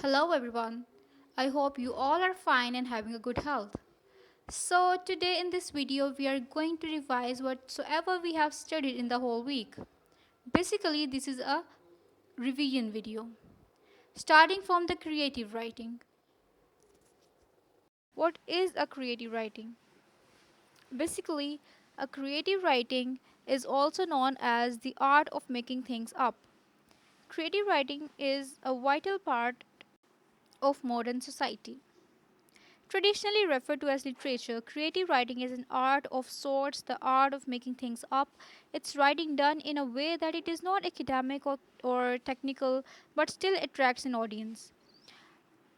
Hello everyone. I hope you all are fine and having a good health. So today in this video we are going to revise whatsoever we have studied in the whole week. Basically this is a revision video. Starting from the creative writing. What is a creative writing? Basically, a creative writing is also known as the art of making things up. Creative writing is a vital part of modern society. Traditionally referred to as literature, creative writing is an art of sorts, the art of making things up. It's writing done in a way that it is not academic or technical, but still attracts an audience.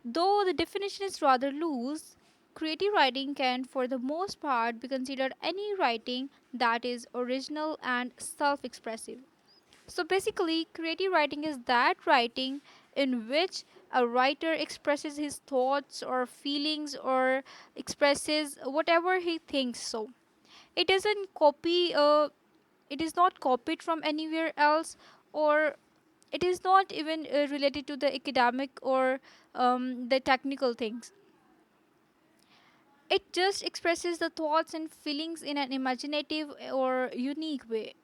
Though the definition is rather loose, creative writing can, for the most part, be considered any writing that is original and self expressive. So basically, creative writing is that writing in which a writer expresses his thoughts or feelings or expresses whatever he thinks so. It doesn't copy, it is not copied from anywhere else, or it is not even related to the academic or the technical things. It just expresses the thoughts and feelings in an imaginative or unique way.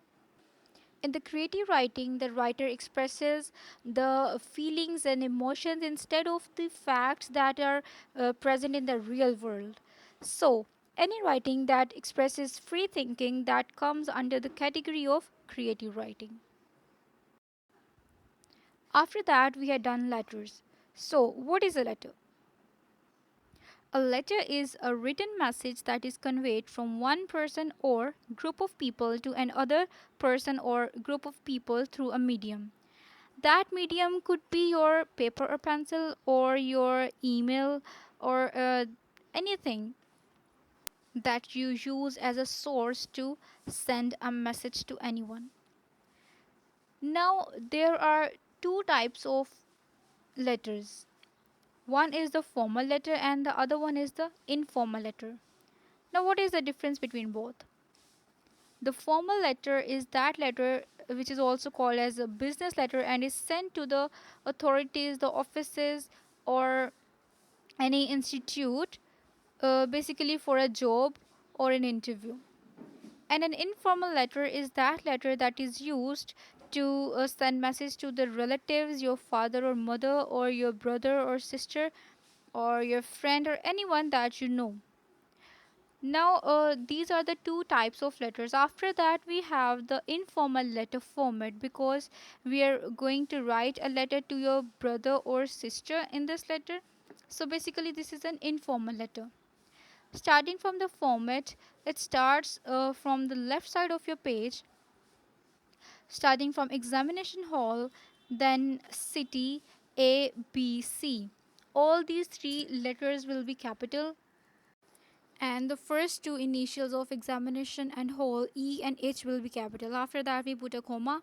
In the creative writing, the writer expresses the feelings and emotions instead of the facts that are present in the real world. So, any writing that expresses free thinking that comes under the category of creative writing. After that, we had done letters. So, what is a letter? A letter is a written message that is conveyed from one person or group of people to another person or group of people through a medium. That medium could be your paper or pencil or your email or anything that you use as a source to send a message to anyone. Now, there are two types of letters. One is the formal letter and the other one is the informal letter. Now, what is the difference between both? The formal letter is that letter which is also called as a business letter and is sent to the authorities, the offices, or any institute, basically for a job or an interview. And an informal letter is that letter that is used to send message to the relatives, your father or mother, or your brother or sister, or your friend, or anyone that you know. Now, these are the two types of letters. After that, we have the informal letter format because we are going to write a letter to your brother or sister in this letter. So, basically, this is an informal letter. Starting from the format, it starts from the left side of your page, starting from examination hall, then city, A, B, C. All these three letters will be capital, and the first two initials of examination and whole E and H will be capital. After that we put a comma,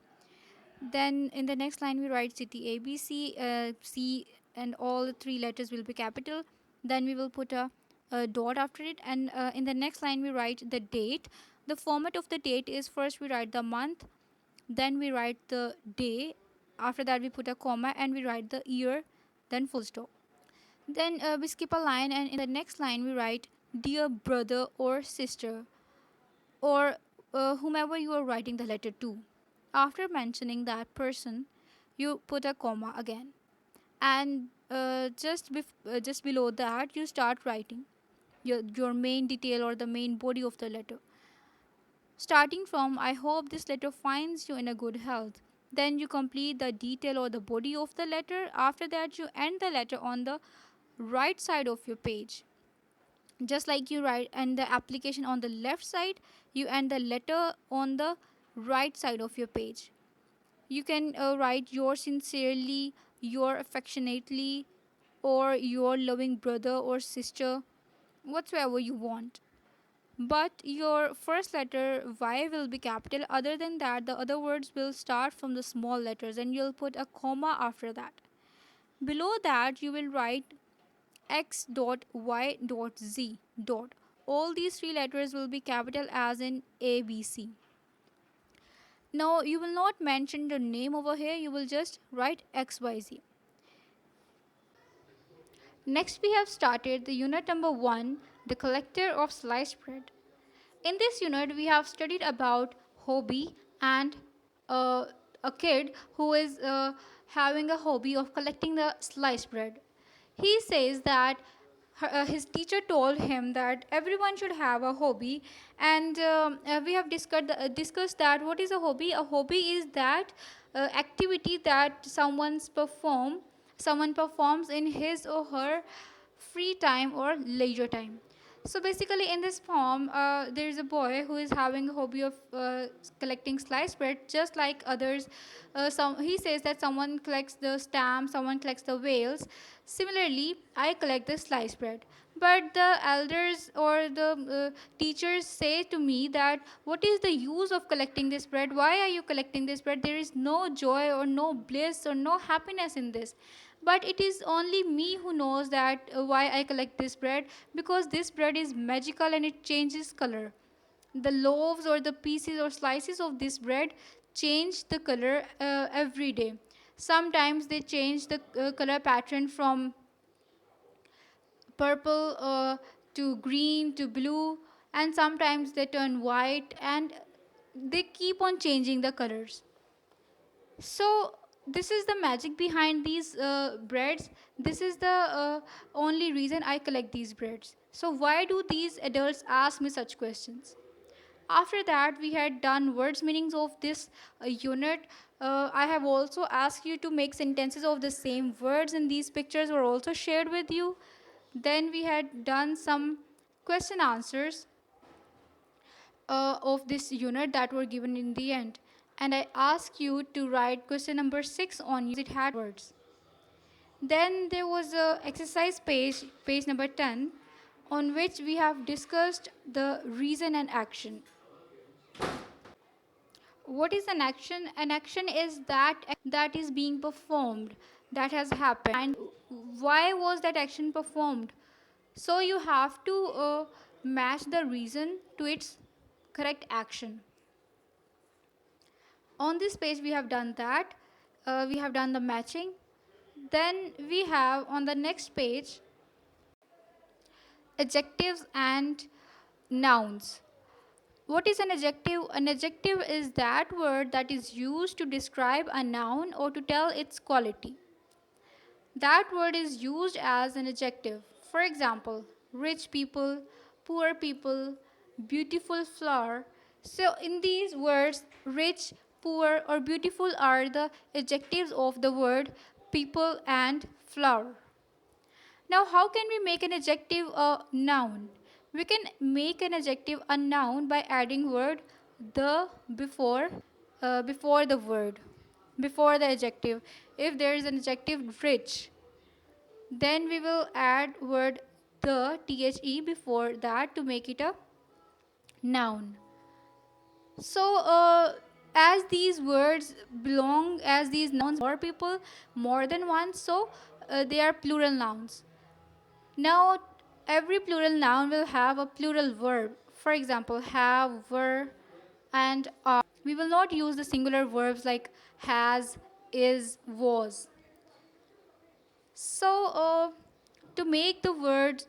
then in the next line we write city ABC, C, and all the three letters will be capital. Then we will put a dot after it, and in the next line we write the date. The format of the date is first we write the month, then we write the day, after that we put a comma and we write the year, then full stop. Then we skip a line, and in the next line we write dear brother or sister, or whomever you are writing the letter to. After mentioning that person, you put a comma again, and just below that you start writing your main detail or the main body of the letter. Starting from I hope this letter finds you in a good health. Then you complete the detail or the body of the letter. After that, you end the letter on the right side of your page. Just like you write and the application on the left side, you end the letter on the right side of your page. You can write your sincerely, your affectionately, or your loving brother or sister, whatsoever you want. But your first letter Y will be capital. Other than that, the other words will start from the small letters and you'll put a comma after that. Below that, you will write X dot Y dot Z dot. All these three letters will be capital as in ABC. Now, you will not mention the name over here, you will just write XYZ. Next, we have started the unit number 1, the collector of sliced bread. In this unit, we have studied about hobby and uh, a kid who is having a hobby of collecting the sliced bread. He says that his teacher told him that everyone should have a hobby, and we have discussed that what is a hobby. A hobby is that activity that someone performs in his or her free time or leisure time. So basically, in this poem, there is a boy who is having a hobby of collecting sliced bread, just like others. He says that someone collects the stamps, someone collects the whales. Similarly, I collect the sliced bread. But the elders or the teachers say to me that what is the use of collecting this bread? Why are you collecting this bread? There is no joy or no bliss or no happiness in this. But it is only me who knows that why I collect this bread, because this bread is magical and it changes color. The loaves or the pieces or slices of this bread change the color every day. Sometimes they change the color pattern from purple to green to blue, and sometimes they turn white, and they keep on changing the colors. So this is the magic behind these breads. This is the only reason I collect these breads. So why do these adults ask me such questions? After that, we had done words meanings of this unit. I have also asked you to make sentences of the same words, and these pictures were also shared with you. Then we had done some question answers of this unit that were given in the end. And I ask you to write question number 6 on it had words. Then there was a exercise page number 10, on which we have discussed the reason and action. What is an action? An action is that is being performed, that has happened. And why was that action performed? So you have to match the reason to its correct action. On this page, we have done that. We have done the matching. Then we have on the next page adjectives and nouns. What is an adjective? An adjective is that word that is used to describe a noun or to tell its quality. That word is used as an adjective. For example, rich people, poor people, beautiful flower. So, in these words, rich, poor, or beautiful are the adjectives of the word people and flower. Now, how can we make an adjective a noun? We can make an adjective a noun by adding word the before the word, before the adjective. If there is an adjective rich, then we will add word the before that to make it a noun. So as these words belong as these nouns more people, more than one, so they are plural nouns. Now every plural noun will have a plural verb. For example, have, were, and are. We will not use the singular verbs like has, is, was. So to make the word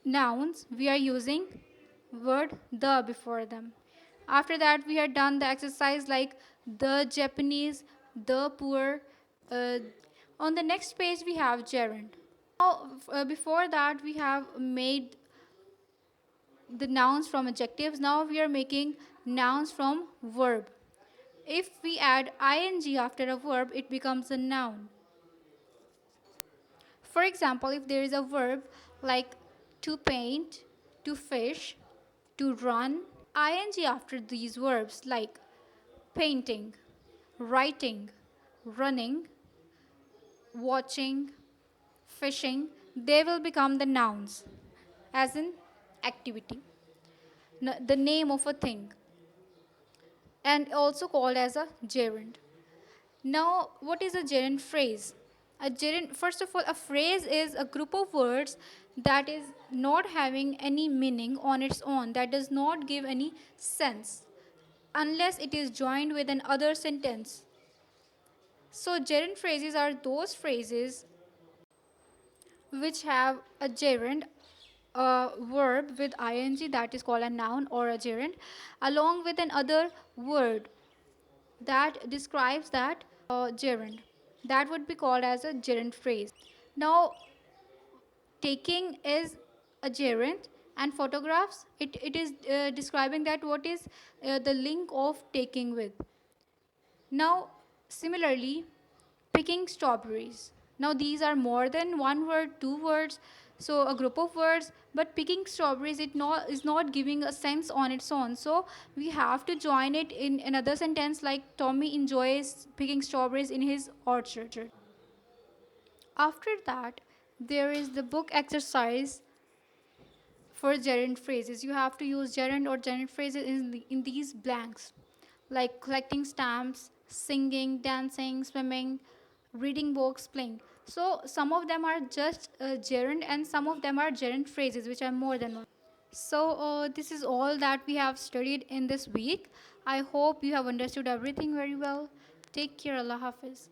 nouns, we are using word the before them. After that, we had done the exercise like the Japanese, the poor. On the next page, we have gerund. Now, before that, we have made the nouns from adjectives. Now we are making nouns from verb. If we add ing after a verb, it becomes a noun. For example, if there is a verb like to paint, to fish, to run, ing after these verbs like painting, writing, running, watching, fishing, they will become the nouns as an activity, the name of a thing, and also called as a gerund. Now, what is a gerund phrase? A gerund, first of all, a phrase is a group of words that is not having any meaning on its own, that does not give any sense unless it is joined with an other sentence. So, gerund phrases are those phrases which have a gerund, a verb with ing that is called a noun or a gerund, along with another word that describes that gerund. That would be called as a gerund phrase. Now, taking is a gerund, and photographs, it is describing that what is the link of taking with. Now, similarly, picking strawberries. Now, these are more than one word, two words, so a group of words. But picking strawberries, is not giving a sense on its own. So we have to join it in another sentence like Tommy enjoys picking strawberries in his orchard. After that, there is the book exercise for gerund phrases. You have to use gerund or gerund phrases in these blanks, like collecting stamps, singing, dancing, swimming, reading books, playing. So some of them are just gerund, and some of them are gerund phrases, which are more than one. So this is all that we have studied in this week. I hope you have understood everything very well. Take care. Allah Hafiz.